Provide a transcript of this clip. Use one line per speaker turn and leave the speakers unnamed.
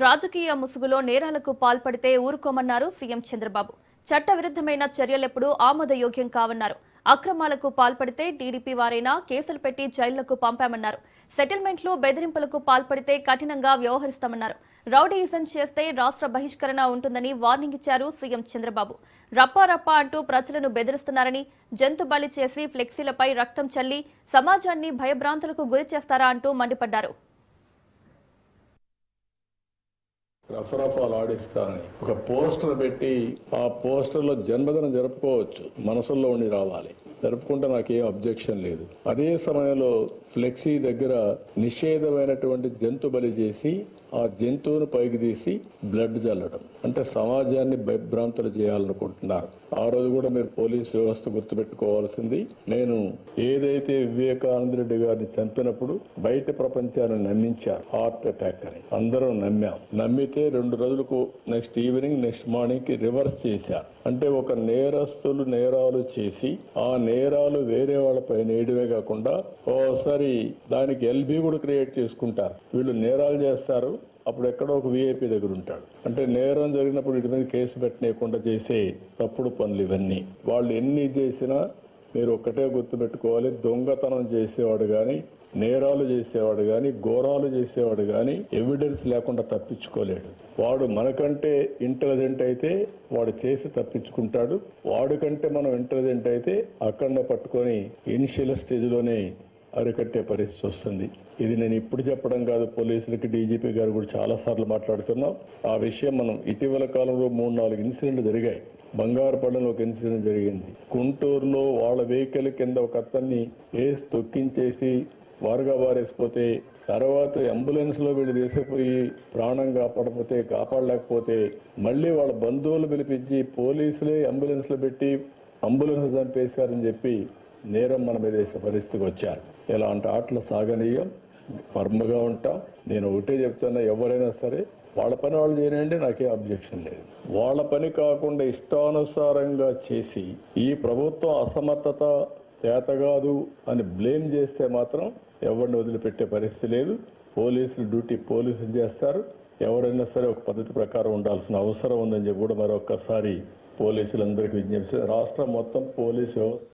రాజకీయ ముసుగులో నేరాలకు పాల్పడితే ఊరుకోమన్నారు సీఎం చంద్రబాబు. చట్టవిరుద్ధమైన చర్యలెప్పుడూ ఆమోదయోగ్యం కావన్నారు. అక్రమాలకు పాల్పడితే టీడీపీ వారైనా కేసులు పెట్టి జైళ్లకు పంపామన్నారు. సెటిల్మెంట్లు, బెదిరింపులకు పాల్పడితే కఠినంగా వ్యవహరిస్తామన్నారు. రౌడీయిజం చేస్తే రాష్ట్ర బహిష్కరణ ఉంటుందని వార్నింగ్ ఇచ్చారు సీఎం చంద్రబాబు. రప్పా అంటూ ప్రజలను బెదిరిస్తున్నారని, జంతు బలి చేసి ఫ్లెక్సీలపై రక్తం చల్లి సమాజాన్ని భయభ్రాంతులకు గురి చేస్తారా అంటూ మండిపడ్డారు.
రఫరఫాలు ఆడిస్తానని ఒక పోస్టర్ పెట్టి ఆ పోస్టర్లో జన్మదినం జరుపుకోవచ్చు, మనసుల్లో ఉండి రావాలి. జరుపుకుంటే నాకేం అబ్జెక్షన్ లేదు. అదే సమయంలో ఫ్లెక్సీ దగ్గర నిషేధమైనటువంటి జంతు బలి చేసి ఆ జంతువును పైకి తీసి బ్లడ్ చల్లడం అంటే సమాజాన్ని భయభ్రాంతులు చేయాలనుకుంటున్నారు. ఆ రోజు కూడా మీరు పోలీసు వ్యవస్థ గుర్తుపెట్టుకోవాల్సింది, నేను ఏదైతే వివేకానంద రెడ్డి గారిని చంపినప్పుడు బయట ప్రపంచాన్ని నమ్మించారు హార్ట్ అటాక్ అని. అందరం నమ్మితే 2 రోజులకు నెక్స్ట్ ఈవినింగ్ నెక్స్ట్ మార్నింగ్ కి రివర్స్ చేశారు. అంటే ఒక నేరస్తులు నేరాలు చేసి ఆ నేరాలు వేరే వాళ్ళపై నేయడమే కాకుండా ఓసారి దానికి ఎల్బీ కూడా క్రియేట్ చేసుకుంటారు. వీళ్ళు నేరాలు చేస్తారు, అప్పుడు ఎక్కడో ఒక వీఐపీ దగ్గర ఉంటాడు. అంటే నేరం జరిగినప్పుడు వీటి మీద కేసు పెట్టనీయకుండా చేసే తప్పుడు పనులు ఇవన్నీ. వాళ్ళు ఎన్ని చేసినా మీరు ఒక్కటే గుర్తుపెట్టుకోవాలి, దొంగతనం చేసేవాడు కానీ, నేరాలు చేసేవాడు కానీ, ఘోరాలు చేసేవాడు కానీ ఎవిడెన్స్ లేకుండా తప్పించుకోలేడు. వాడు మనకంటే ఇంటెలిజెంట్ అయితే వాడు చేసి తప్పించుకుంటాడు. వాడికంటే మనం ఇంటెలిజెంట్ అయితే అక్కడనే పట్టుకొని ఇనిషియల్ స్టేజ్లోనే అరికట్టే పరిస్థితి వస్తుంది. ఇది నేను ఇప్పుడు చెప్పడం కాదు, పోలీసులకి డీజీపీ గారు కూడా చాలా సార్లు మాట్లాడుతున్నాం. ఆ విషయం మనం ఇటీవల కాలంలో 3-4 ఇన్సిడెంట్లు జరిగాయి. బంగారుపల్లిలో ఒక ఇన్సిడెంట్ జరిగింది. గుంటూరులో వాళ్ళ వెహికల్ కింద ఒక అతన్ని వేసి తొక్కించేసి వారుగా వారేసిపోతే తర్వాత అంబులెన్స్ లో వీళ్ళు తీసుకుపోయి ప్రాణం కాపాడలేకపోతే మళ్ళీ వాళ్ళ బంధువులు పిలిపించి పోలీసులే అంబులెన్స్ లో పెట్టి అంబులెన్స్ చంపేశారని చెప్పి నేరం మన మీద వేసే పరిస్థితికి వచ్చారు. ఇలాంటి ఆటలు సాగనీయం, ఫర్మ్గా ఉంటాం. నేను ఒకటే చెప్తున్నా, ఎవరైనా సరే వాళ్ళ పని వాళ్ళు చేయనండి, నాకే అబ్జెక్షన్ లేదు. వాళ్ళ పని కాకుండా ఇష్టానుసారంగా చేసి ఈ ప్రభుత్వం అసమర్థత చేతగాదు అని బ్లేమ్ చేస్తే మాత్రం ఎవరిని వదిలిపెట్టే పరిస్థితి లేదు. పోలీసులు డ్యూటీ పోలీసులు చేస్తారు. ఎవరైనా సరే ఒక పద్ధతి ప్రకారం ఉండాల్సిన అవసరం ఉందని చెప్పి కూడా మరొకసారి పోలీసులందరికీ విజ్ఞప్తి. రాష్ట్రం మొత్తం పోలీసు వ్యవస్థ